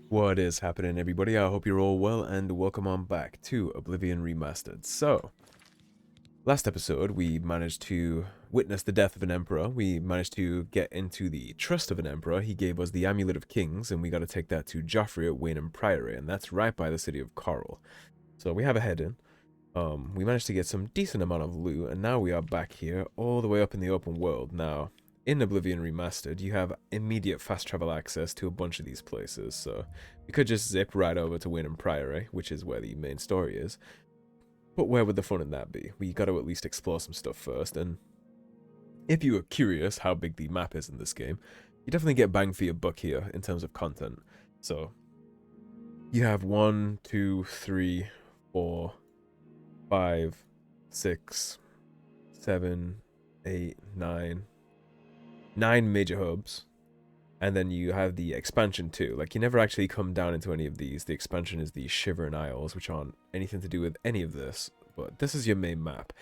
What is happening, everybody? I hope you're all well, and welcome on back to Oblivion Remastered. So, last episode, we managed to witness the death of an emperor. We managed to get into the trust of an emperor. He gave us the Amulet of Kings, and we got to take that to Joffrey at Weynon Priory, and that's right by the city of Coral. So, we have a head in. We managed to get some decent amount of loot, and now we are back here, all the way up in the open world. Now, in Oblivion Remastered, you have immediate fast travel access to a bunch of these places, so you could just zip right over to Weynon Priory, which is where the main story is. But where would the fun in that be? We got to at least explore some stuff first, and if you are curious how big the map is in this game, you definitely get bang for your buck here in terms of content. So, you have 1, 2, 3, 4, 5, 6, 7, 8, 9 major hubs, and then you have the expansion too. Like, you never actually come down into any of these. The expansion is the Shivering Isles, which aren't anything to do with any of this, but this is your main map.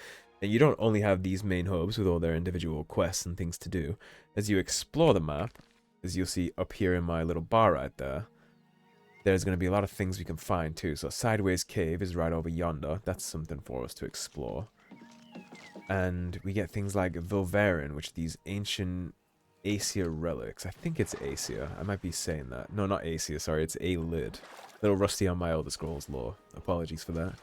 And you don't only have these main hubs with all their individual quests and things to do. As you explore the map, as you'll see up here in my little bar right there, there's going to be a lot of things we can find too. So Sideways Cave is right over yonder. That's something for us to explore. And we get things like Vilverin, which are these ancient Asia relics. I think it's Asia. I might be saying that. No, not Asia, sorry. It's A-Lid. A little rusty on my Elder Scrolls lore. Apologies for that.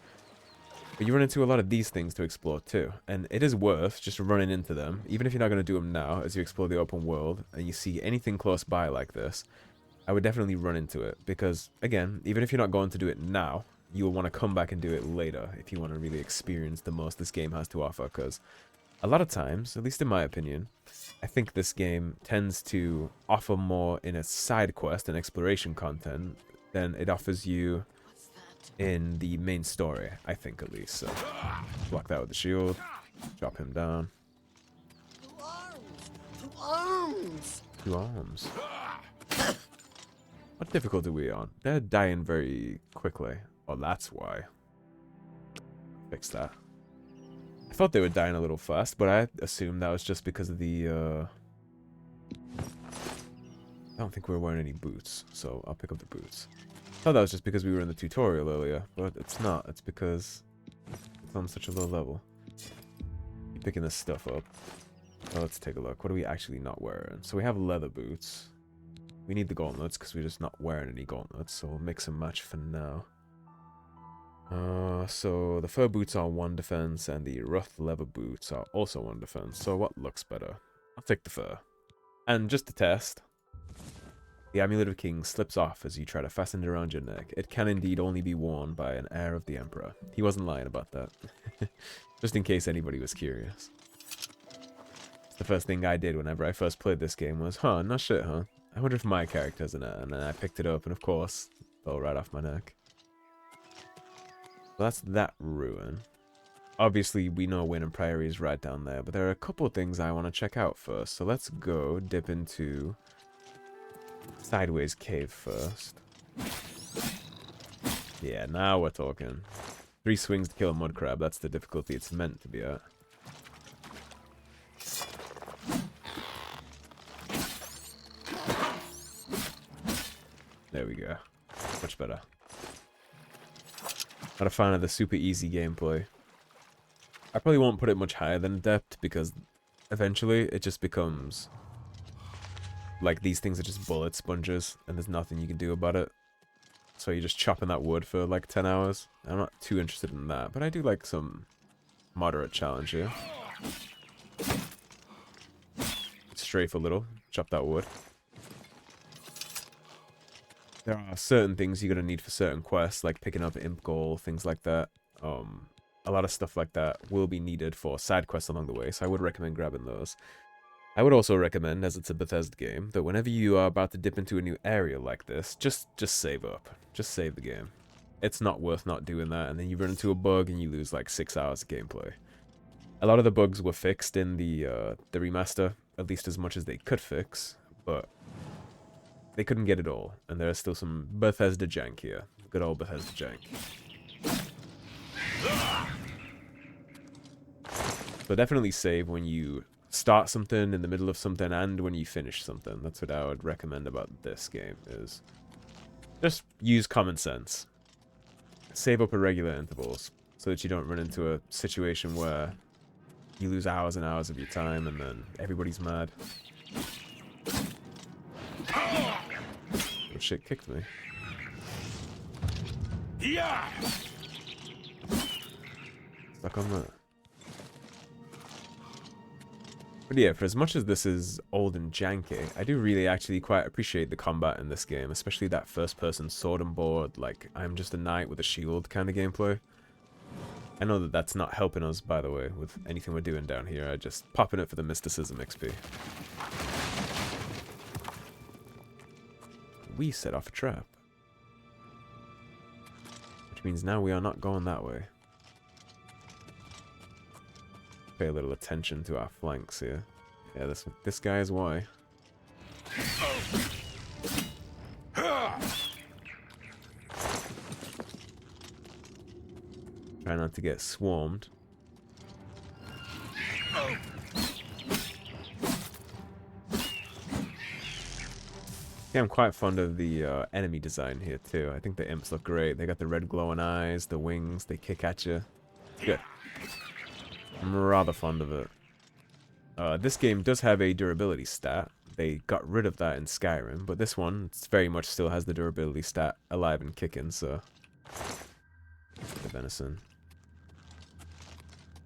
But you run into a lot of these things to explore too. And it is worth just running into them, even if you're not going to do them now, as you explore the open world, and you see anything close by like this. I would definitely run into it, because, again, even if you're not going to do it now, you will want to come back and do it later if you want to really experience the most this game has to offer, because a lot of times, at least in my opinion, I think this game tends to offer more in its side quest and exploration content than it offers you in the main story, I think at least. So, block that with the shield, drop him down. Two arms! 2 arms. What difficulty are we on? They're dying very quickly. Oh, that's why. Fix that. I thought they were dying a little fast, but I assumed that was just because of the, I don't think we were wearing any boots, so I'll pick up the boots. I thought that was just because we were in the tutorial earlier, but it's not. It's because it's on such a low level. Keep picking this stuff up. Oh, let's take a look. What are we actually not wearing? So we have leather boots. We need the gauntlets because we're just not wearing any gauntlets, so we'll mix and match for now. So the fur boots are 1 defense, and the rough leather boots are also 1 defense. So what looks better? I'll take the fur. And just to test, the Amulet of Kings slips off as you try to fasten it around your neck. It can indeed only be worn by an heir of the Emperor. He wasn't lying about that. Just in case anybody was curious. The first thing I did whenever I first played this game was, no shit, huh? I wonder if my character's in it. And then I picked it up, and of course, it fell right off my neck. So that's that ruin. Obviously, we know Weynon Priory is right down there, but there are a couple of things I want to check out first. So let's go dip into Sideways Cave first. Yeah, now we're talking. 3 swings to kill a mud crab. That's the difficulty it's meant to be at. There we go. Much better. Not a fan of the super easy gameplay. I probably won't put it much higher than adept, because eventually it just becomes like these things are just bullet sponges and there's nothing you can do about it. So you're just chopping that wood for like 10 hours. I'm not too interested in that, but I do like some moderate challenge here. Strafe a little, chop that wood. There are certain things you're going to need for certain quests, like picking up imp goal, things like that. A lot of stuff like that will be needed for side quests along the way, so I would recommend grabbing those. I would also recommend, as it's a Bethesda game, that whenever you are about to dip into a new area like this, just save up. Just save the game. It's not worth not doing that, and then you run into a bug and you lose like 6 hours of gameplay. A lot of the bugs were fixed in the remaster, at least as much as they could fix, but they couldn't get it all, and there's still some Bethesda jank here. Good old Bethesda jank. So definitely save when you start something, in the middle of something, and when you finish something. That's what I would recommend about this game, is Just use common sense. Save up at regular intervals so that you don't run into a situation where you lose hours and hours of your time and then everybody's mad. Oh shit, kicked me. Yeah. Stuck on that. But yeah, for as much as this is old and janky, I do really actually quite appreciate the combat in this game, especially that first-person sword and board, like, I'm just a knight with a shield kind of gameplay. I know that that's not helping us, by the way, with anything we're doing down here. I just popping it for the mysticism XP. We set off a trap. Which means now we are not going that way. Pay a little attention to our flanks here. Yeah, this guy is why. Try not to get swarmed. Yeah, I'm quite fond of the enemy design here too. I think the imps look great. They got the red glowing eyes, the wings, they kick at you. Good. I'm rather fond of it. This game does have a durability stat. They got rid of that in Skyrim, but this one very much still has the durability stat alive and kicking, so... The venison.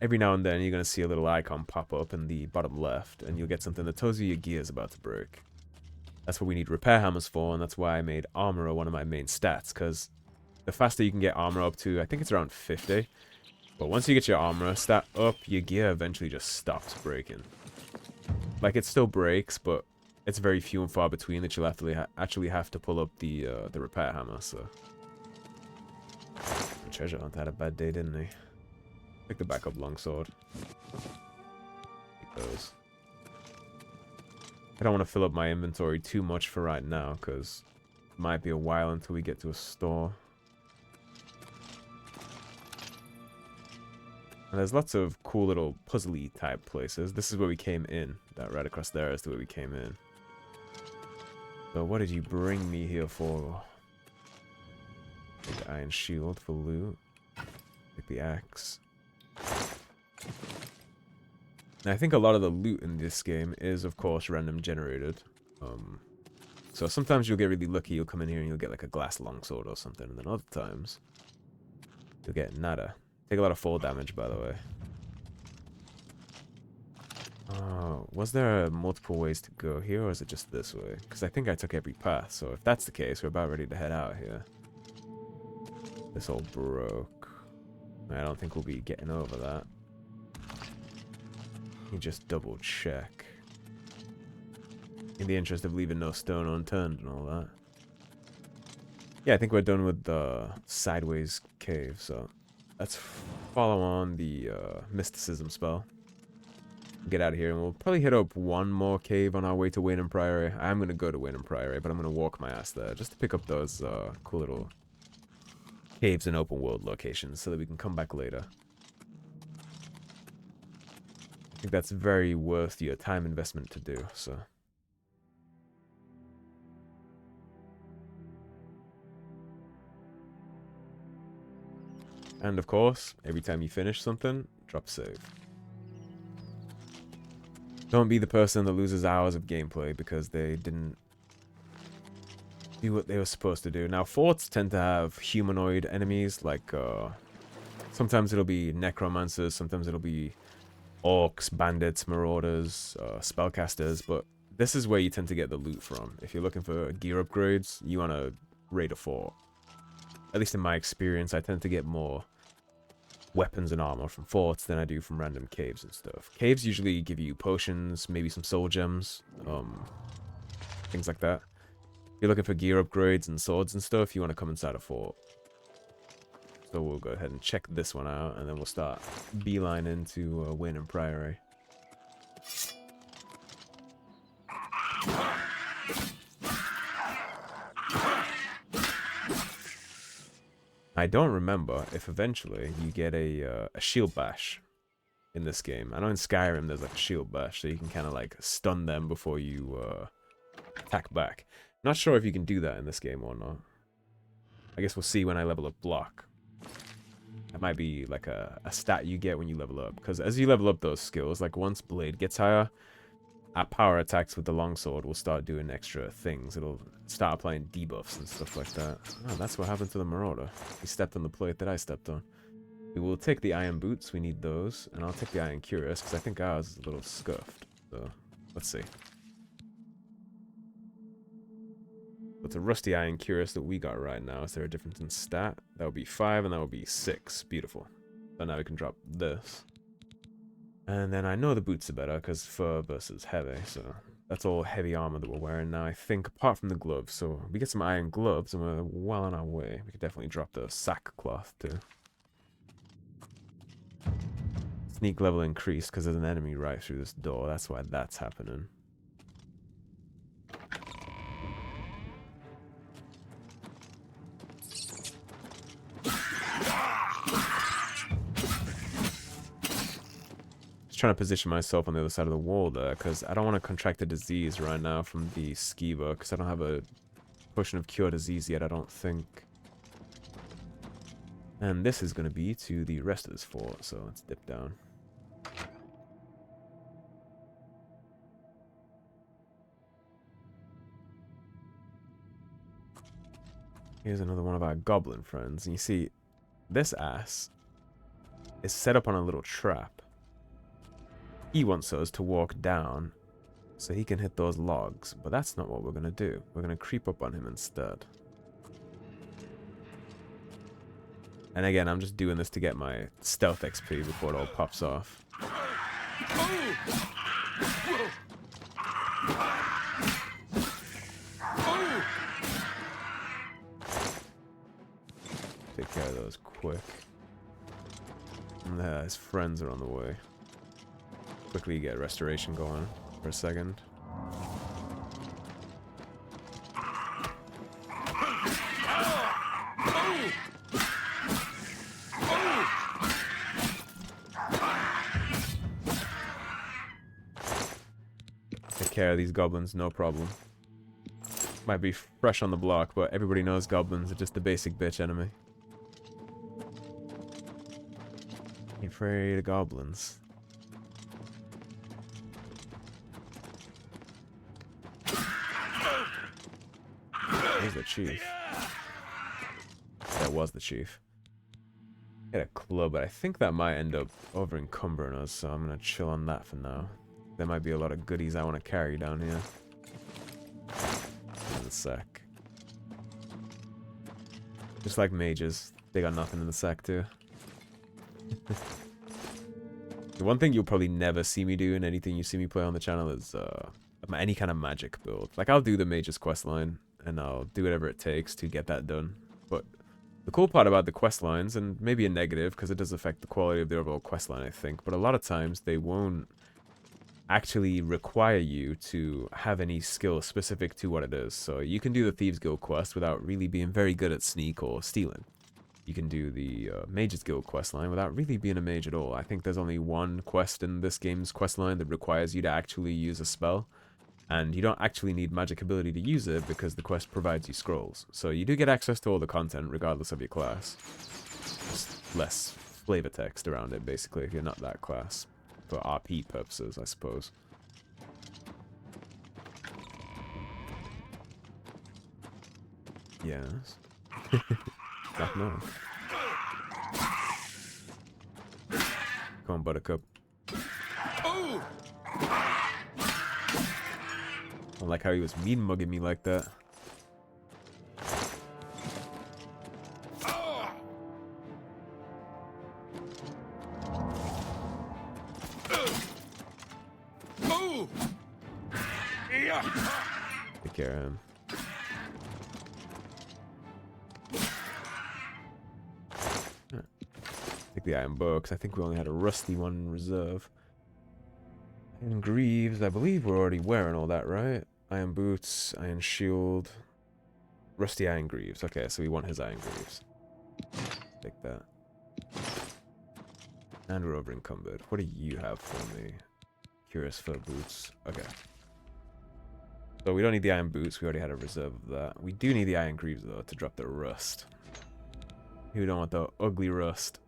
Every now and then you're going to see a little icon pop up in the bottom left, and you'll get something that tells you your gear's about to break. That's what we need repair hammers for, and that's why I made armor one of my main stats, because the faster you can get armor up to, I think it's around 50, but once you get your armor stat up, your gear eventually just stops breaking. Like, it still breaks, but it's very few and far between that you'll actually have to pull up the repair hammer, so... The treasure hunt had a bad day, didn't he? Pick the backup longsword. Take those. I don't want to fill up my inventory too much for right now, because it might be a while until we get to a store. And there's lots of cool little puzzly type places. This is where we came in. That right across there is the way we came in. So what did you bring me here for? Take the iron shield for loot. Take the axe. And I think a lot of the loot in this game is, of course, random generated. So sometimes you'll get really lucky. You'll come in here and you'll get like a glass longsword or something. And then other times, you'll get nada. Take a lot of fall damage, by the way. Was there multiple ways to go here, or is it just this way? Because I think I took every path, so if that's the case, we're about ready to head out here. This all broke. I don't think we'll be getting over that. You just double check. In the interest of leaving no stone unturned and all that. Yeah, I think we're done with the sideways cave, so... Let's follow on the mysticism spell. Get out of here, and we'll probably hit up one more cave on our way to Weynon Priory. I am going to go to Weynon Priory, but I'm going to walk my ass there just to pick up those cool little caves and open world locations so that we can come back later. I think that's very worth your time investment to do, so... And of course, every time you finish something, drop save. Don't be the person that loses hours of gameplay because they didn't do what they were supposed to do. Now, forts tend to have humanoid enemies, like, sometimes it'll be necromancers, sometimes it'll be orcs, bandits, marauders, spellcasters, but this is where you tend to get the loot from. If you're looking for gear upgrades, you want to raid a fort. At least in my experience, I tend to get more weapons and armor from forts than I do from random caves and stuff. Caves usually give you potions, maybe some soul gems, things like that. If you're looking for gear upgrades and swords and stuff, you want to come inside a fort. So we'll go ahead and check this one out, and then we'll start beeline into Weynon Priory. I don't remember if eventually you get a shield bash in this game. I know in Skyrim there's like a shield bash, so you can kind of like stun them before you attack back. Not sure if you can do that in this game or not. I guess we'll see when I level up block. That might be like a stat you get when you level up. Because as you level up those skills, like once blade gets higher, our power attacks with the longsword will start doing extra things. It'll start applying debuffs and stuff like that. Oh, that's what happened to the Marauder. He stepped on the plate that I stepped on. We will take the iron boots. We need those. And I'll take the iron cuirass because I think ours is a little scuffed. So, let's see. It's a rusty iron cuirass that we got right now. Is there a difference in stat? That would be 5 and that would be 6. Beautiful. So now we can drop this. And then I know the boots are better because fur versus heavy. So that's all heavy armor that we're wearing now, I think, apart from the gloves. So we get some iron gloves and we're well on our way. We could definitely drop the sackcloth too. Sneak level increased because there's an enemy right through this door. That's why that's happening. Trying to position myself on the other side of the wall there because I don't want to contract a disease right now from the skeever because I don't have a potion of cure disease yet, I don't think. And this is going to be to the rest of this fort, so let's dip down. Here's another one of our goblin friends, and you see this ass is set up on a little trap. He wants us to walk down so he can hit those logs, but that's not what we're going to do. We're going to creep up on him instead. And again, I'm just doing this to get my stealth XP before it all pops off. Take care of those quick. And his friends are on the way. Quickly get restoration going for a second. Take care of these goblins, no problem. Might be fresh on the block, but everybody knows goblins are just the basic bitch enemy. Ain't afraid of goblins. Where's the chief? That was the chief. Get a club, but I think that might end up over encumbering us, so I'm gonna chill on that for now. There might be a lot of goodies I want to carry down here. In a sec. Just like mages, they got nothing in the sack too. The one thing you'll probably never see me do in anything you see me play on the channel is any kind of magic build. Like, I'll do the mage's questline, and I'll do whatever it takes to get that done. But the cool part about the quest lines, and maybe a negative, because it does affect the quality of the overall quest line, I think, but a lot of times they won't actually require you to have any skill specific to what it is. So you can do the Thieves Guild quest without really being very good at sneak or stealing. You can do the Mage's Guild quest line without really being a mage at all. I think there's only one quest in this game's quest line that requires you to actually use a spell. And you don't actually need magic ability to use it because the quest provides you scrolls. So you do get access to all the content regardless of your class. Just less flavor text around it, basically, if you're not that class. For RP purposes, I suppose. Yes. No. Come on, Buttercup. I like how he was mean mugging me like that. Take care of him. Take the iron books. I think we only had a rusty one in reserve. Iron greaves. I believe we're already wearing all that, right? Iron boots, iron shield, rusty iron greaves. Okay, so we want his iron greaves. Take that. And we're over encumbered. What do you have for me? Curious fur boots. Okay. So we don't need the iron boots. We already had a reserve of that. We do need the iron greaves, though, to drop the rust. You don't want the ugly rust.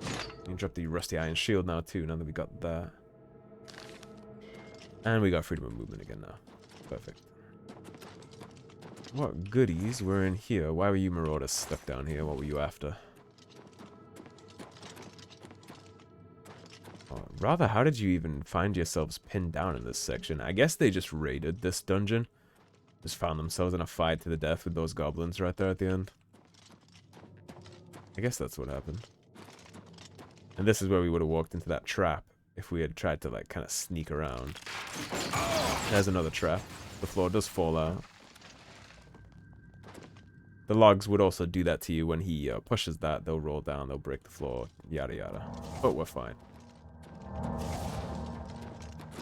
You can drop the rusty iron shield now too, now that we got that. And we got freedom of movement again now. Perfect. What goodies were in here? Why were you marauders stuck down here? What were you after? Oh, rather, how did you even find yourselves pinned down in this section? I guess they just raided this dungeon. Just found themselves in a fight to the death with those goblins right there at the end. I guess that's what happened. And this is where we would have walked into that trap if we had tried to, like, kind of sneak around. There's another trap. The floor does fall out. The logs would also do that to you when he pushes that. They'll roll down, they'll break the floor, yada yada. But we're fine.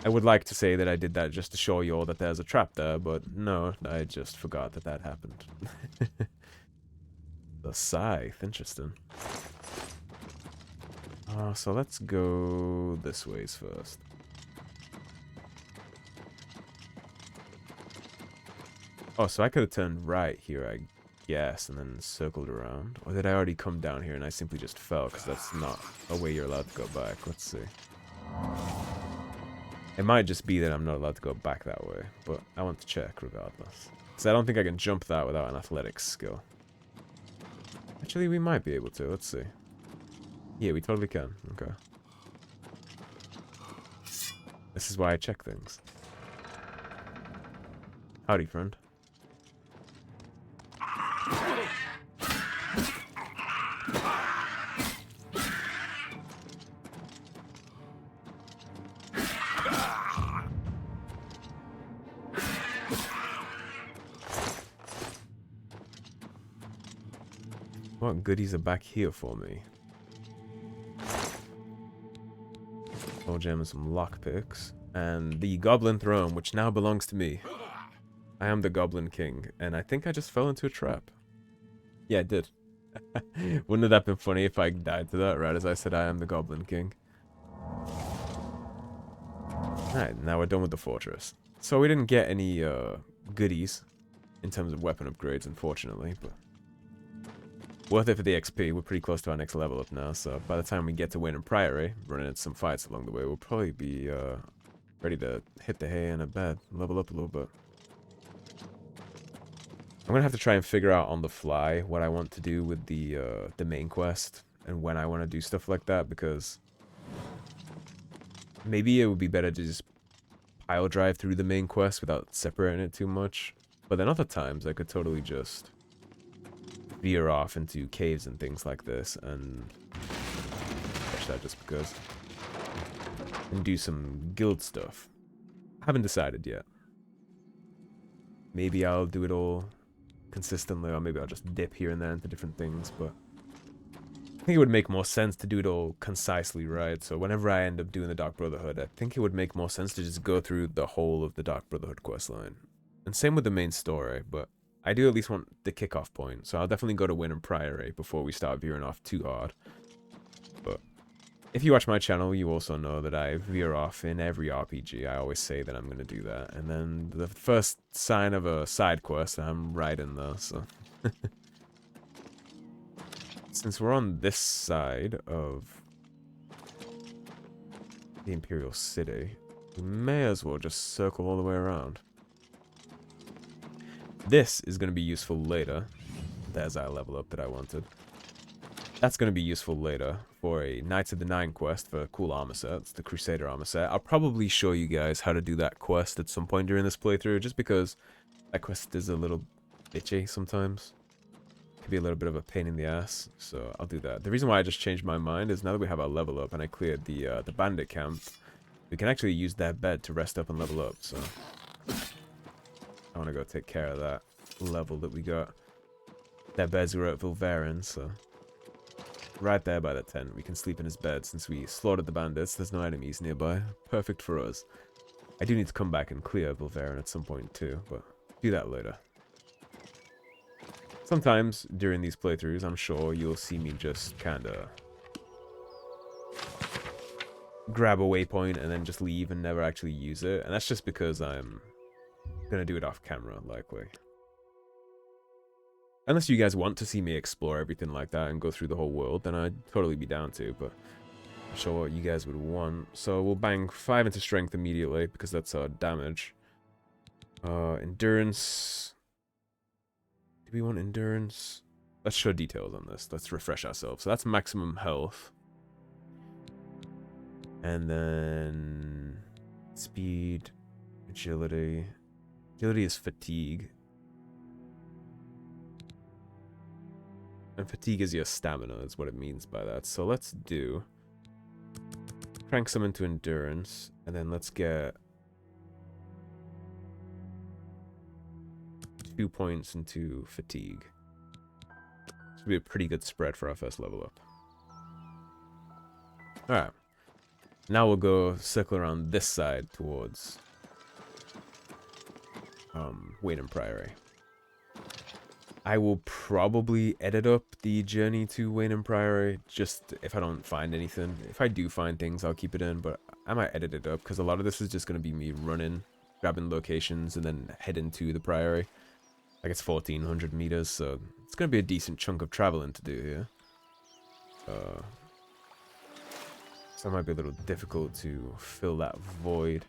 I would like to say that I did that just to show you all that there's a trap there, but no, I just forgot that that happened. The scythe, interesting. So let's go this ways first. Oh, so I could have turned right here, I guess, and then circled around. Or did I already come down here and I simply just fell, because that's not a way you're allowed to go back. Let's see. It might just be that I'm not allowed to go back that way, but I want to check regardless. Because I don't think I can jump that without an athletics skill. Actually, we might be able to. Let's see. Yeah, we totally can. Okay. This is why I check things. Howdy, friend. What goodies are back here for me? Soul gem and some lockpicks. And the goblin throne, which now belongs to me. I am the Goblin King, and I think I just fell into a trap. Yeah, I did. Wouldn't have that been funny if I died to that right as I said I am the Goblin King? Alright, now we're done with the fortress. So we didn't get any goodies in terms of weapon upgrades, unfortunately, but worth it for the XP. We're pretty close to our next level up now, so by the time we get to Weynon Priory, running into some fights along the way, we'll probably be ready to hit the hay in a bed, level up a little bit. I'm gonna have to try and figure out on the fly what I want to do with the main quest and when I want to do stuff like that, because maybe it would be better to just pile drive through the main quest without separating it too much. But then other times I could totally just veer off into caves and things like this and catch that just because, and do some guild stuff. Haven't decided yet. Maybe I'll do it all consistently, or maybe I'll just dip here and there into different things, but I think it would make more sense to do it all concisely, right? So whenever I end up doing the Dark Brotherhood, I think it would make more sense to just go through the whole of the Dark Brotherhood questline. And same with the main story, but I do at least want the kickoff point, so I'll definitely go to Weynon Priory before we start veering off too hard. But if you watch my channel, you also know that I veer off in every RPG. I always say that I'm going to do that. And then the first sign of a side quest, I'm right in there, so. Since we're on this side of the Imperial City, we may as well just circle all the way around. This is going to be useful later. There's our level up that I wanted. That's going to be useful later for a Knights of the Nine quest for cool armor sets, the Crusader armor set. I'll probably show you guys how to do that quest at some point during this playthrough, just because that quest is a little bitchy sometimes. It can be a little bit of a pain in the ass, so I'll do that. The reason why I just changed my mind is now that we have our level up and I cleared the bandit camp, we can actually use that bed to rest up and level up, so I want to go take care of that level that we got. That beds were at Vulverin, so right there by the tent. We can sleep in his bed since we slaughtered the bandits. There's no enemies nearby. Perfect for us. I do need to come back and clear Vulverin at some point too, but do that later. Sometimes during these playthroughs, I'm sure you'll see me just kind of grab a waypoint and then just leave and never actually use it. And that's just because I'm gonna do it off camera, likely. Unless you guys want to see me explore everything like that and go through the whole world, then I'd totally be down to, but I'm sure what you guys would want. So we'll bang 5 into strength immediately, because that's our damage. Endurance. Do we want endurance? Let's show details on this. Let's refresh ourselves. So that's maximum health. And then speed, agility. Agility is fatigue. And fatigue is your stamina, is what it means by that. So let's do... crank some into endurance, and then let's get 2 points into fatigue. This would be a pretty good spread for our first level up. Alright. Now we'll go circle around this side towards Weynon Priory. I will probably edit up the journey to Weynon Priory, just if I don't find anything. If I do find things, I'll keep it in, but I might edit it up, because a lot of this is just going to be me running, grabbing locations, and then heading to the Priory. Like, it's 1,400 meters, so it's going to be a decent chunk of traveling to do here. So it might be a little difficult to fill that void.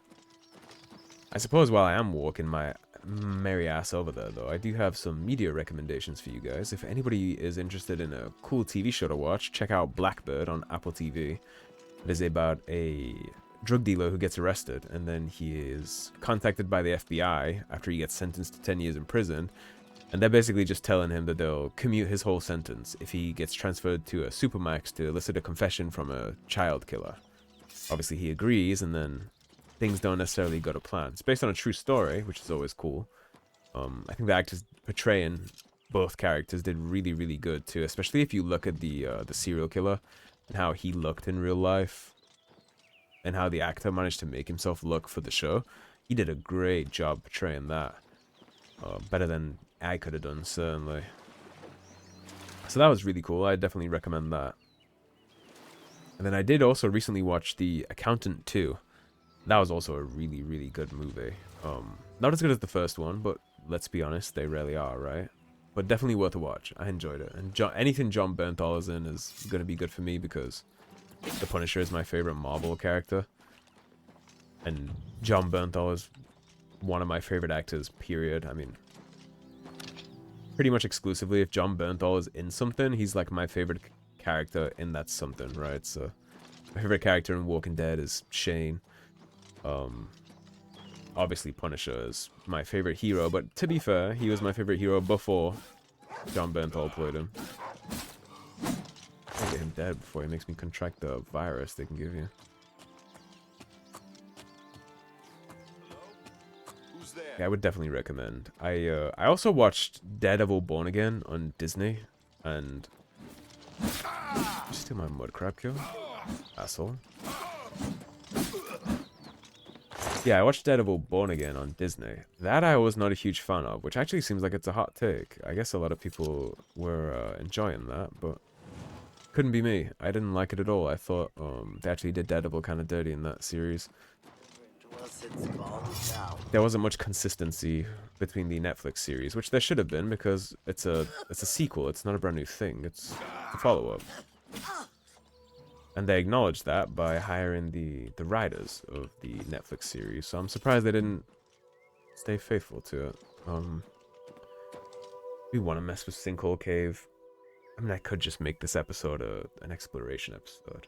I suppose while I am walking my merry ass over there, though, I do have some media recommendations for you guys. If anybody is interested in a cool TV show to watch, check out Blackbird on Apple TV. It is about a drug dealer who gets arrested, and then he is contacted by the FBI after he gets sentenced to 10 years in prison, and they're basically just telling him that they'll commute his whole sentence if he gets transferred to a supermax to elicit a confession from a child killer. Obviously he agrees, and then things don't necessarily go to plan. It's based on a true story, which is always cool. I think the actors portraying both characters did really, really good too, especially if you look at the serial killer and how he looked in real life and how the actor managed to make himself look for the show. He did a great job portraying that. Better than I could have done, certainly. So that was really cool. I definitely recommend that. And then I did also recently watch The Accountant 2. That was also a really, really good movie. Not as good as the first one, but let's be honest, they rarely are, right? But definitely worth a watch. I enjoyed it. And anything John Bernthal is in is going to be good for me, because the Punisher is my favorite Marvel character. And John Bernthal is one of my favorite actors, period. I mean, pretty much exclusively, if John Bernthal is in something, he's like my favorite character in that something, right? So my favorite character in Walking Dead is Shane. Obviously Punisher is my favorite hero, but to be fair, he was my favorite hero before John Bernthal played him. I'll get him dead before he makes me contract the virus they can give you. Yeah, I would definitely recommend. I also watched Daredevil Born Again on Disney, and just steal my mud crab kill, asshole. Yeah, I watched Daredevil Born Again on Disney. That I was not a huge fan of, which actually seems like it's a hot take. I guess a lot of people were enjoying that, but couldn't be me. I didn't like it at all. I thought they actually did Daredevil kind of dirty in that series. There wasn't much consistency between the Netflix series, which there should have been, because it's a sequel. It's not a brand new thing. It's a follow-up. And they acknowledged that by hiring the writers of the Netflix series. So I'm surprised they didn't stay faithful to it. We want to mess with Sinkhole Cave. I mean, I could just make this episode an exploration episode.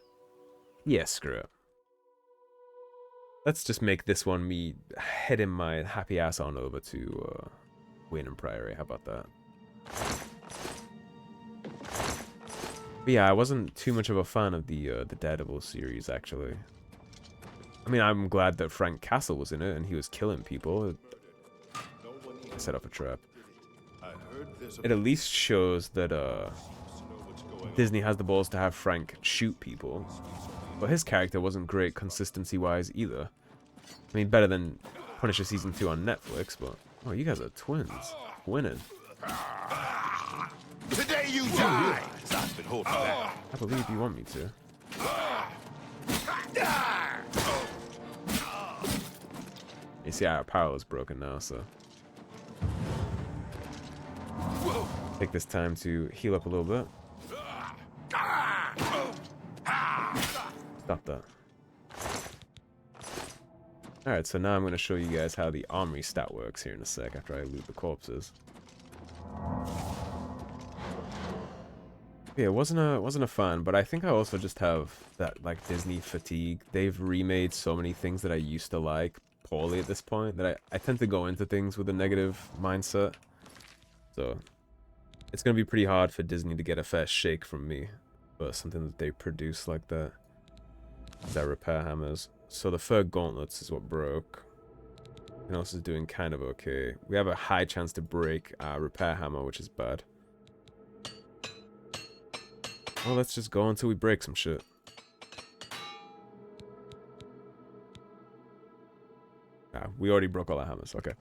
Yeah, screw it. Let's just make this one me heading my happy ass on over to Weynon Priory. How about that? But yeah, I wasn't too much of a fan of the Daredevil series, actually. I mean, I'm glad that Frank Castle was in it and he was killing people. I set up a trap. It at least shows that Disney has the balls to have Frank shoot people. But his character wasn't great consistency-wise either. I mean, better than Punisher Season 2 on Netflix, but... Oh, you guys are twins. Winning. Today you die! I've been holding back. I believe you want me to. You see, our power is broken now, so... Take this time to heal up a little bit. Stop that. Alright, so now I'm going to show you guys how the armory stat works here in a sec after I loot the corpses. Yeah, it wasn't a fan, but I think I also just have that like Disney fatigue. They've remade so many things that I used to like poorly at this point that I tend to go into things with a negative mindset. So it's gonna be pretty hard for Disney to get a fair shake from me for something that they produce like that. Their repair hammers. So the fur gauntlets is what broke. Everything else is doing kind of okay. We have a high chance to break our repair hammer, which is bad. Well, let's just go until we break some shit. Ah, we already broke all our hammers. Okay.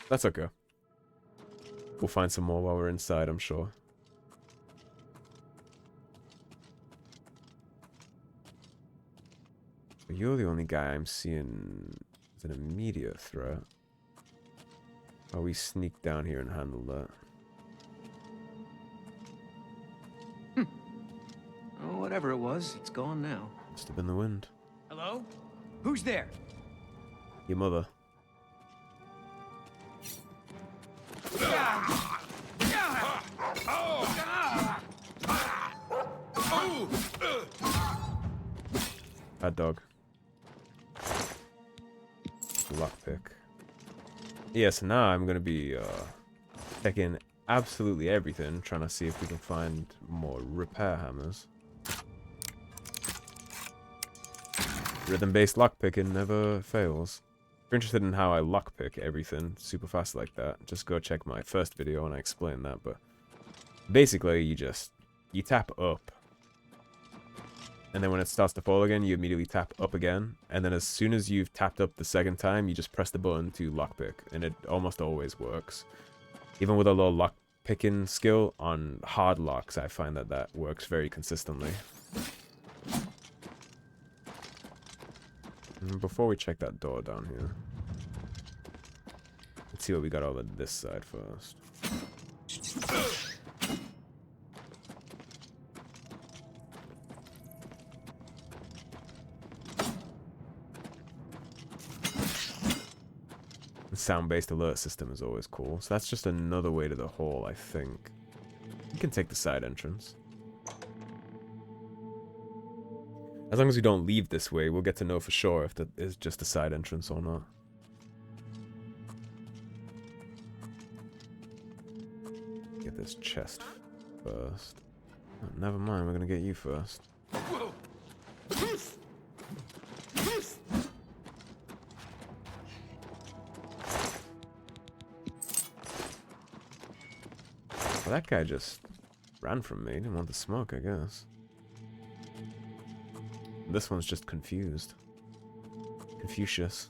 That's okay. We'll find some more while we're inside, I'm sure. But you're the only guy I'm seeing as an immediate threat. Oh, we sneak down here and handle that. Oh, whatever it was, it's gone now. Must have been the wind. Hello? Who's there? Your mother. Bad dog. Lockpick. Yeah, so now I'm gonna be checking absolutely everything, trying to see if we can find more repair hammers. Rhythm-based lockpicking never fails. If you're interested in how I lockpick everything super fast like that, just go check my first video and I explain that. But basically, you tap up, and then when it starts to fall again, you immediately tap up again, and then as soon as you've tapped up the second time, you just press the button to lockpick, and it almost always works. Even with a low lockpicking skill on hard locks, I find that that works very consistently. Before we check that door down here, let's see what we got over this side first. The sound-based alert system is always cool, so that's just another way to the hall, I think. You can take the side entrance. As long as we don't leave this way, we'll get to know for sure if that is just a side entrance or not. Get this chest first. Oh, never mind, we're gonna get you first. Well, that guy just ran from me. He didn't want the smoke, I guess. This one's just confused. Confucius.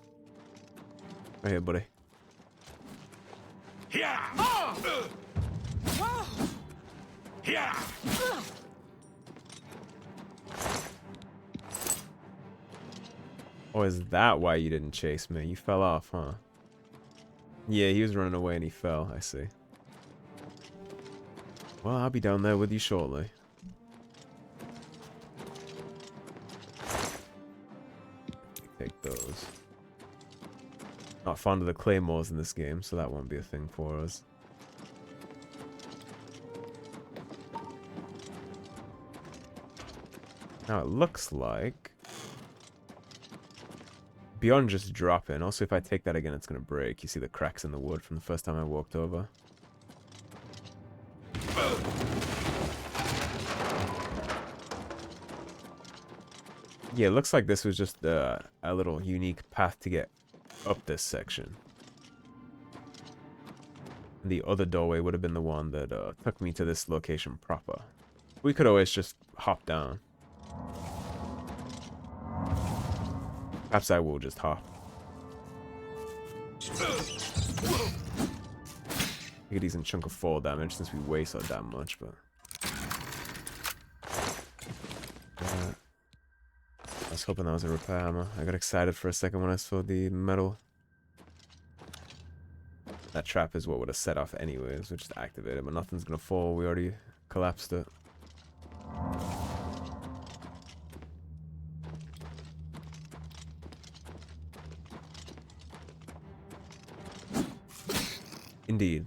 Right here, buddy. Oh, is that why you didn't chase me? You fell off, huh? Yeah, he was running away and he fell, I see. Well, I'll be down there with you shortly. Take those. Not fond of the claymores in this game, so that won't be a thing for us. Now it looks like, beyond just dropping, also if I take that again it's going to break. You see the cracks in the wood from the first time I walked over. Yeah, it looks like this was just a little unique path to get up this section. And the other doorway would have been the one that took me to this location proper. We could always just hop down. Perhaps I will just hop. Get a decent chunk of fall damage since we weigh so damn much, but... I was hoping that was a repair hammer. I got excited for a second when I saw the metal. That trap is what would have set off anyways. We'll just activate it, but nothing's gonna fall. We already collapsed it. Indeed.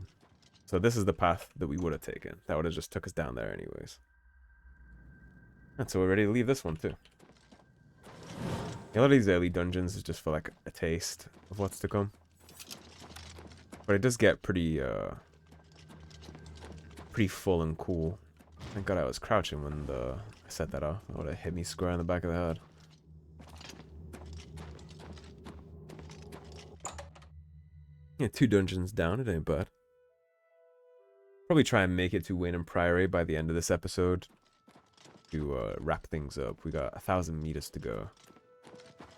So this is the path that we would have taken. That would have just took us down there anyways. And so we're ready to leave this one too. A lot of these early dungeons is just for like a taste of what's to come. But it does get pretty full and cool. Thank God I was crouching when I set that off. That would have hit me square in the back of the head. Yeah, 2 dungeons down, it ain't bad. Probably try and make it to Weynon Priory by the end of this episode to wrap things up. We got 1,000 meters to go.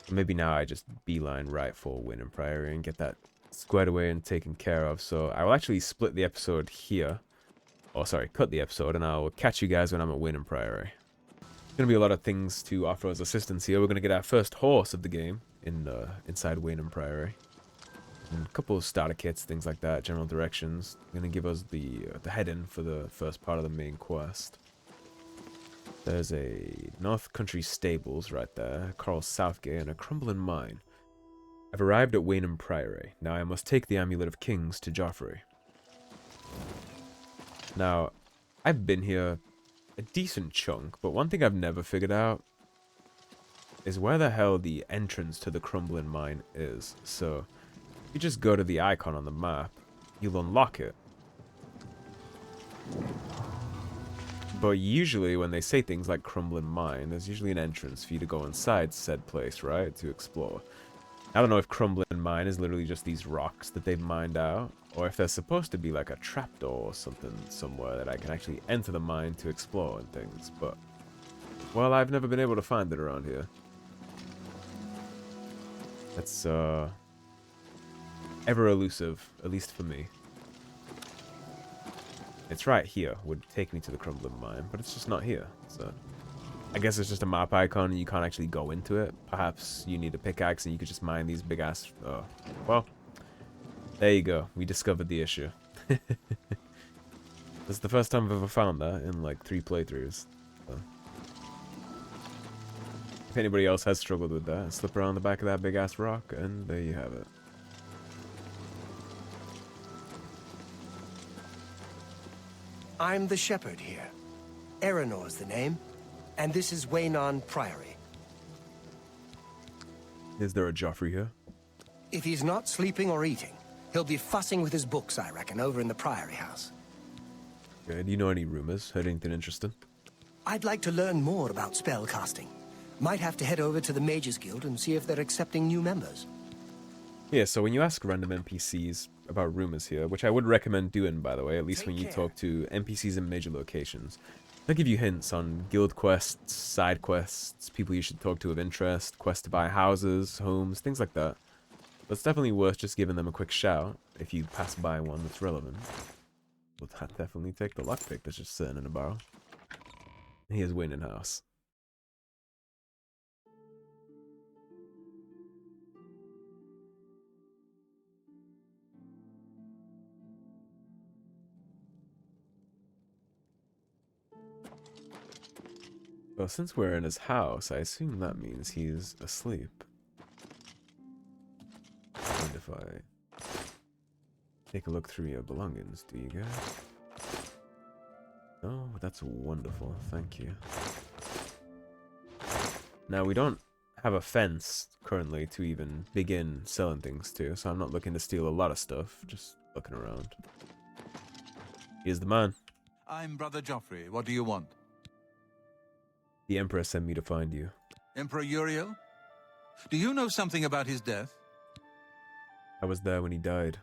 Maybe now I just beeline right for Weynon Priory and get that squared away and taken care of. So I will actually split the episode here. Oh, sorry, cut the episode, and I'll catch you guys when I'm at Weynon Priory. There's going to be a lot of things to offer as assistance here. We're going to get our first horse of the game inside Weynon Priory. And a couple of starter kits, things like that, general directions. Going to give us the head-in for the first part of the main quest. There's a North Country Stables right there, Carl Southgate, and a crumbling mine. I've arrived at Weynon Priory. Now I must take the Amulet of Kings to Joffrey. Now, I've been here a decent chunk, but one thing I've never figured out is where the hell the entrance to the crumbling mine is. So, you just go to the icon on the map, you'll unlock it. But usually when they say things like crumbling mine, there's usually an entrance for you to go inside said place, right? To explore. I don't know if crumbling mine is literally just these rocks that they've mined out, or if there's supposed to be like a trapdoor or something somewhere that I can actually enter the mine to explore and things, but, well, I've never been able to find it around here. That's, ever elusive, at least for me. It's right here, would take me to the crumbling mine, but it's just not here, so... I guess it's just a map icon and you can't actually go into it. Perhaps you need a pickaxe and you could just mine these big ass... Oh, well, there you go. We discovered the issue. That's the first time I've ever found that in like 3 playthroughs. So. If anybody else has struggled with that, slip around the back of that big ass rock and there you have it. I'm the shepherd here. Eranor's the name. And this is Weynon Priory. Is there a Joffrey here? If he's not sleeping or eating, he'll be fussing with his books, I reckon, over in the Priory house. Okay, do you know any rumors? Heard anything interesting? I'd like to learn more about spellcasting. Might have to head over to the Mages Guild and see if they're accepting new members. Yeah, so when you ask random NPCs about rumors here, which I would recommend doing, by the way, at least when you talk to NPCs in major locations, they'll give you hints on guild quests, side quests, people you should talk to of interest, quests to buy houses, homes, things like that. But it's definitely worth just giving them a quick shout if you pass by one that's relevant. We'll definitely take the lockpick that's just sitting in a barrel. Here's Weynon House. Well, since we're in his house, I assume that means he's asleep. And if I take a look through your belongings, do you guys? Oh, that's wonderful. Thank you. Now, we don't have a fence currently to even begin selling things to, so I'm not looking to steal a lot of stuff, just looking around. Here's the man. I'm Brother Joffrey. What do you want? The Emperor sent me to find you. Emperor Uriel? Do you know something about his death? I was there when he died.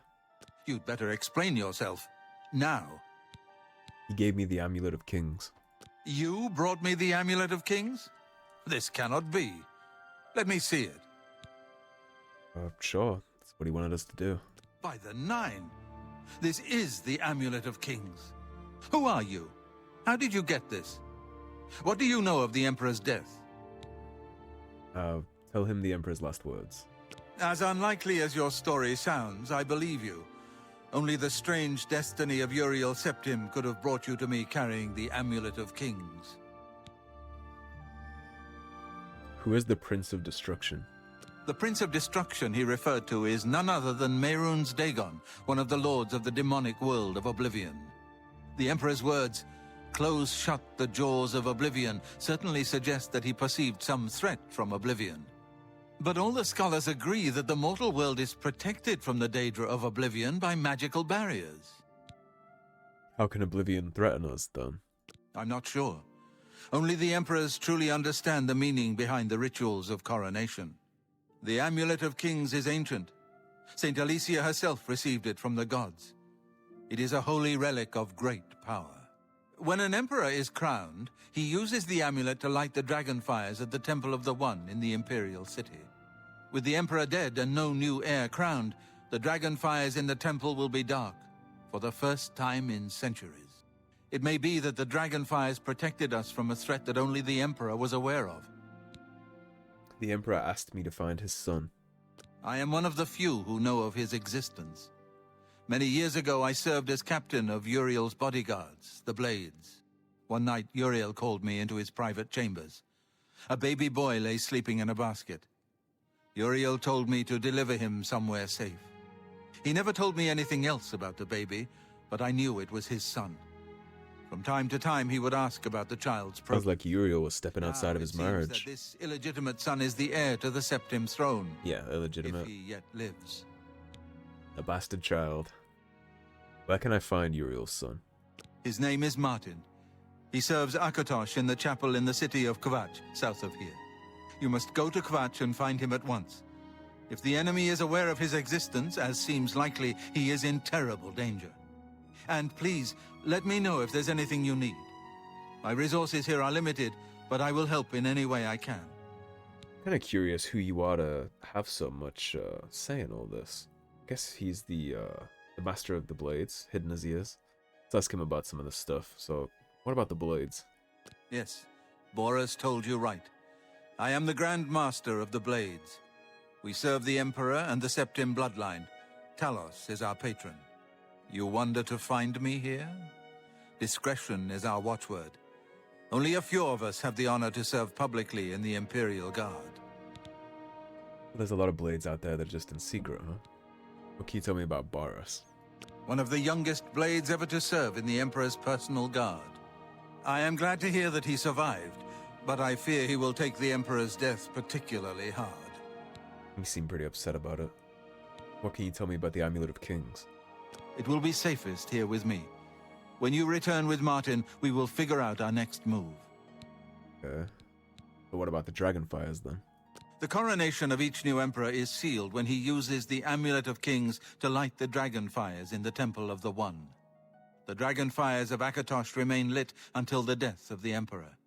You'd better explain yourself. Now. He gave me the Amulet of Kings. You brought me the Amulet of Kings? This cannot be. Let me see it. Sure. That's what he wanted us to do. By the 9. This is the Amulet of Kings. Who are you? How did you get this? What do you know of the Emperor's death? Tell him the Emperor's last words. As unlikely as your story sounds, I believe you. Only the strange destiny of Uriel Septim could have brought you to me carrying the Amulet of Kings. Who is the Prince of Destruction? The Prince of Destruction he referred to is none other than Mehrunes Dagon, one of the lords of the demonic world of Oblivion. The Emperor's words, "Close shut the jaws of Oblivion," certainly suggest that he perceived some threat from Oblivion. But all the scholars agree that the mortal world is protected from the Daedra of Oblivion by magical barriers. How can Oblivion threaten us, then? I'm not sure. Only the Emperors truly understand the meaning behind the rituals of coronation. The Amulet of Kings is ancient. Saint Alicia herself received it from the gods. It is a holy relic of great power. When an emperor is crowned, he uses the amulet to light the dragon fires at the Temple of the One in the Imperial City. With the emperor dead and no new heir crowned, the dragon fires in the temple will be dark, for the first time in centuries. It may be that the dragon fires protected us from a threat that only the emperor was aware of. The Emperor asked me to find his son. I am one of the few who know of his existence. Many years ago, I served as captain of Uriel's bodyguards, the Blades. One night, Uriel called me into his private chambers. A baby boy lay sleeping in a basket. Uriel told me to deliver him somewhere safe. He never told me anything else about the baby, but I knew it was his son. From time to time, he would ask about the child's progress. Sounds like Uriel was stepping outside of his marriage. That this illegitimate son is the heir to the Septim throne. Yeah, illegitimate. If he yet lives. A bastard child. Where can I find Uriel's son? His name is Martin. He serves Akatosh in the chapel in the city of Kvatch, south of here. You must go to Kvatch and find him at once. If the enemy is aware of his existence, as seems likely, he is in terrible danger. And please, let me know if there's anything you need. My resources here are limited, but I will help in any way I can. Kind of curious who you are to have so much say in all this. Guess he's the master of the blades, hidden as he is. Let's ask him about some of this stuff. So, what about the blades? Yes, Boris told you right. I am the Grand Master of the Blades. We serve the Emperor and the Septim bloodline. Talos is our patron. You wonder to find me here? Discretion is our watchword. Only a few of us have the honor to serve publicly in the Imperial Guard. There's a lot of blades out there that are just in secret, huh? What can you tell me about Boris? One of the youngest blades ever to serve in the Emperor's personal guard. I am glad to hear that he survived, but I fear he will take the Emperor's death particularly hard. You seem pretty upset about it. What can you tell me about the Amulet of Kings? It will be safest here with me. When you return with Martin, we will figure out our next move. Okay. But what about the Dragonfires, then? The coronation of each new emperor is sealed when he uses the Amulet of Kings to light the dragon fires in the Temple of the One. The dragon fires of Akatosh remain lit until the death of the emperor.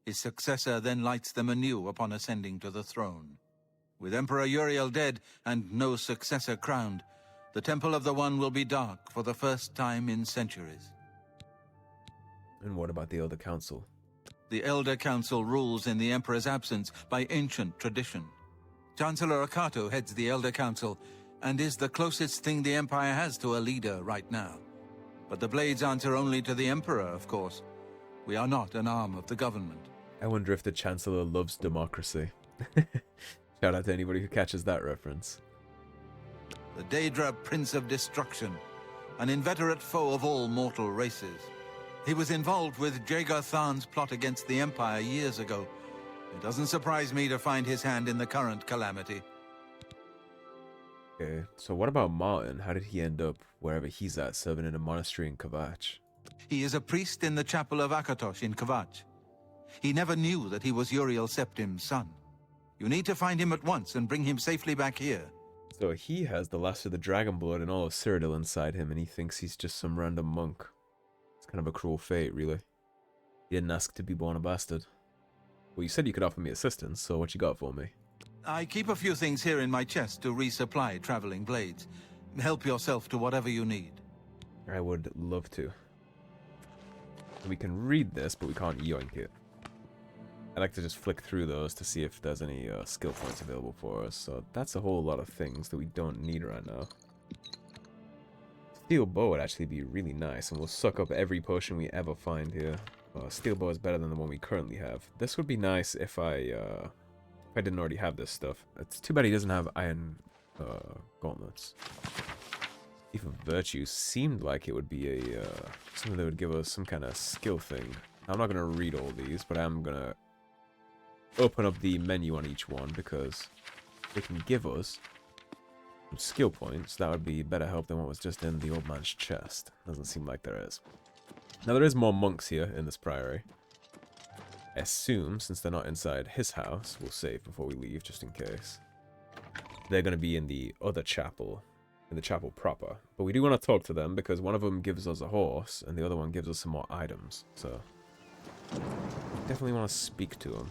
His successor then lights them anew upon ascending to the throne. With Emperor Uriel dead and no successor crowned, the Temple of the One will be dark for the first time in centuries. And what about the Elder Council? The Elder Council rules in the Emperor's absence by ancient tradition. Chancellor Akato heads the Elder Council and is the closest thing the Empire has to a leader right now. But the Blades answer only to the Emperor, of course. We are not an arm of the government. I wonder if the Chancellor loves democracy. Shout out to anybody who catches that reference. The Daedra Prince of Destruction, an inveterate foe of all mortal races. He was involved with Jagar Tharn's plot against the Empire years ago. It doesn't surprise me to find his hand in the current calamity. Okay, so what about Martin? How did he end up wherever he's at, serving in a monastery in Kvatch? He is a priest in the chapel of Akatosh in Kvatch. He never knew that he was Uriel Septim's son. You need to find him at once and bring him safely back here. So he has the last of the dragon blood and all of Cyrodiil inside him, and he thinks he's just some random monk. It's kind of a cruel fate, really. He didn't ask to be born a bastard. Well, you said you could offer me assistance, so what you got for me? I keep a few things here in my chest to resupply traveling blades. Help yourself to whatever you need. I would love to. We can read this, but we can't yoink it. I like to just flick through those to see if there's any skill points available for us. So that's a whole lot of things that we don't need right now. Steel bow would actually be really nice, and we'll suck up every potion we ever find here. Steel bow is better than the one we currently have. This would be nice if I didn't already have this stuff. It's too bad he doesn't have iron gauntlets. Thief of Virtue seemed like it would be a something that would give us some kind of skill thing. I'm not gonna read all these, but I'm gonna open up the menu on each one because they can give us some skill points. That would be better help than what was just in the old man's chest. Doesn't seem like there is. Now there is more monks here in this priory. I assume, since they're not inside his house, we'll save before we leave, just in case. They're going to be in the other chapel, in the chapel proper. But we do want to talk to them, because one of them gives us a horse, and the other one gives us some more items. So, definitely want to speak to him.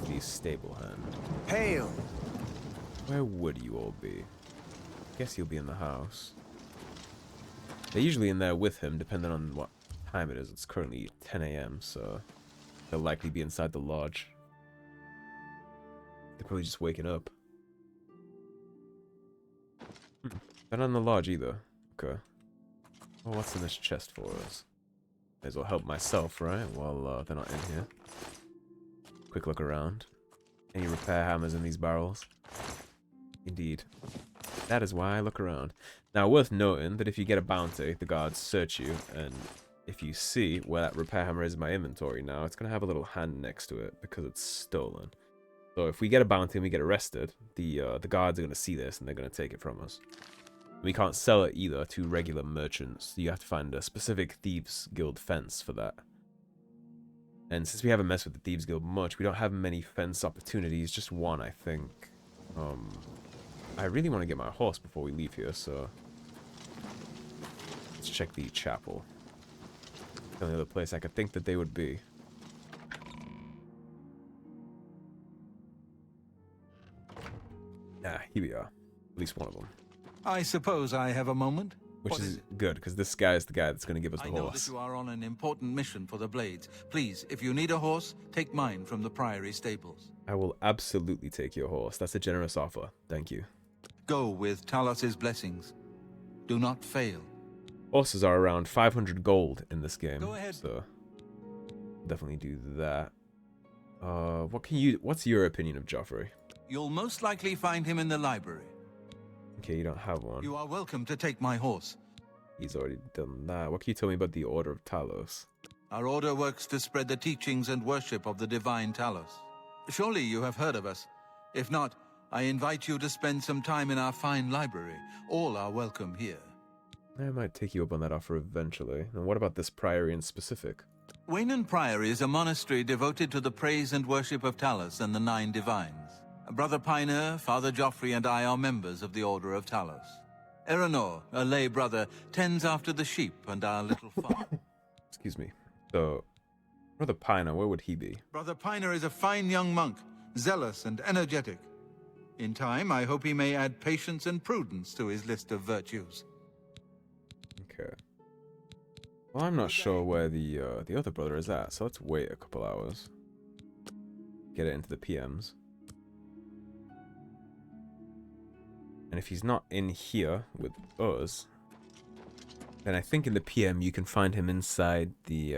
The stable hand. Hail! Where would you all be? Guess you'll be in the house. They're usually in there with him, depending on what time it is. It's currently 10 a.m., so they'll likely be inside the lodge. They're probably just waking up. They're not in the lodge either. Okay. Well, what's in this chest for us? May as well help myself, right? While they're not in here. Quick look around. Any repair hammers in these barrels? Indeed. That is why I look around. Now, worth noting that if you get a bounty, the guards search you, and if you see where that repair hammer is in my inventory now, it's going to have a little hand next to it because it's stolen. So if we get a bounty and we get arrested, the guards are going to see this and they're going to take it from us. We can't sell it either to regular merchants. You have to find a specific Thieves Guild fence for that. And since we haven't messed with the Thieves Guild much, we don't have many fence opportunities, just one, I think. I really want to get my horse before we leave here, so let's check the chapel. The only other place I could think that they would be. Ah, here we are. At least one of them. I suppose I have a moment. Which What is it? good, because this guy is the guy that's going to give us the I know horse. that you are on an important mission for the Blades. Please, if you need a horse, take mine from the Priory stables. I will absolutely take your horse. That's a generous offer. Thank you. Go with Talos's blessings. Do not fail. Horses are around 500 gold in this game. Go ahead. So definitely do that. What's your opinion of Joffrey? You'll most likely find him in the library. Okay, you don't have one. You are welcome to take my horse. He's already done that. What can you tell me about the Order of Talos? Our order works to spread the teachings and worship of the divine Talos. Surely you have heard of us. If not, I invite you to spend some time in our fine library. All are welcome here. I might take you up on that offer eventually. And what about this priory in specific? Weynon Priory is a monastery devoted to the praise and worship of Talos and the Nine Divines. Brother Piner, Father Joffrey, and I are members of the Order of Talos. Eranor, a lay brother, tends after the sheep and our little farm. Excuse me. So, Brother Piner, where would he be? Brother Piner is a fine young monk, zealous and energetic. In time, I hope he may add patience and prudence to his list of virtues. Okay. Well, I'm not sure where the other brother is at, so let's wait a couple hours. Get it into the PMs. And if he's not in here with us, then I think in the PM you can find him inside the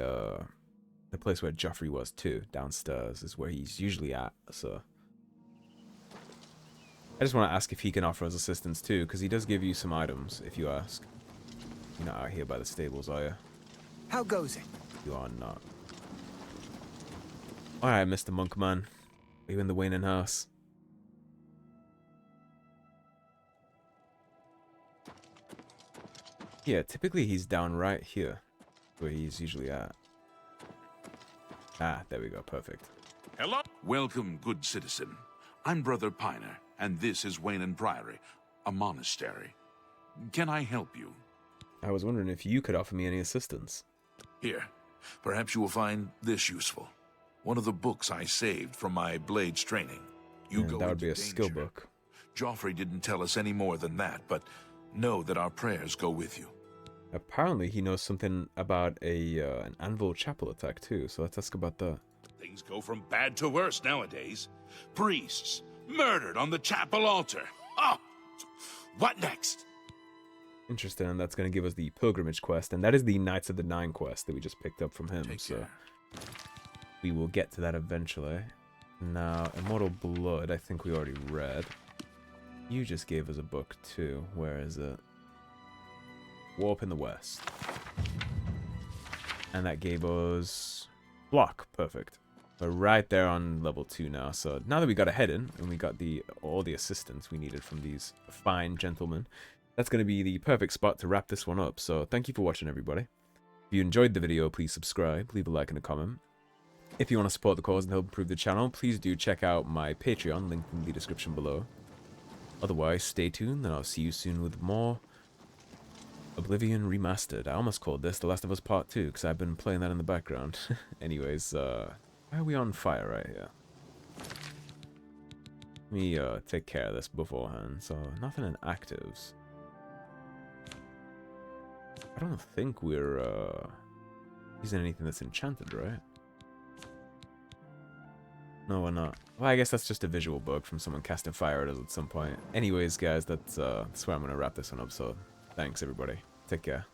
place where Joffrey was too. Downstairs is where he's usually at, so... I just want to ask if he can offer us assistance too, because he does give you some items, if you ask. You're not out here by the stables, are you? How goes it? You are not. Alright, Mr. Monkman. Are you in the Weynon house? Yeah, typically he's down right here, where he's usually at. Ah, there we go, perfect. Hello? Welcome, good citizen. I'm Brother Piner, and this is Weynon Priory, a monastery. Can I help you? I was wondering if you could offer me any assistance. Here, perhaps you will find this useful. One of the books I saved from my blades training. You And go that would into be a danger. skill book. Joffrey didn't tell us any more than that, but know that our prayers go with you. Apparently he knows something about an anvil chapel attack too, so let's ask about that. Things go from bad to worse nowadays. Priests murdered on the chapel altar. Oh, What next? Interesting, and that's going to give us the pilgrimage quest, and that is the Knights of the Nine quest that we just picked up from him, Take so care. we will get to that eventually. Now, Immortal Blood, I think we already read. You just gave us a book too. Where is it? Warp in the West. And that gave us block. Perfect. We're right there on level 2 now. So now that we got a head in and we got all the assistance we needed from these fine gentlemen, that's going to be the perfect spot to wrap this one up. So thank you for watching, everybody. If you enjoyed the video, please subscribe, leave a like and a comment. If you want to support the cause and help improve the channel, please do check out my Patreon, linked in the description below. Otherwise, stay tuned, and I'll see you soon with more Oblivion Remastered. I almost called this The Last of Us Part 2, because I've been playing that in the background. Anyways, why are we on fire right here? Let me take care of this beforehand. So, nothing in actives. I don't think we're using anything that's enchanted, right? No, we're not. Well, I guess that's just a visual bug from someone casting fire at us at some point. Anyways, guys, that's where I'm going to wrap this one up, so thanks, everybody. Take care.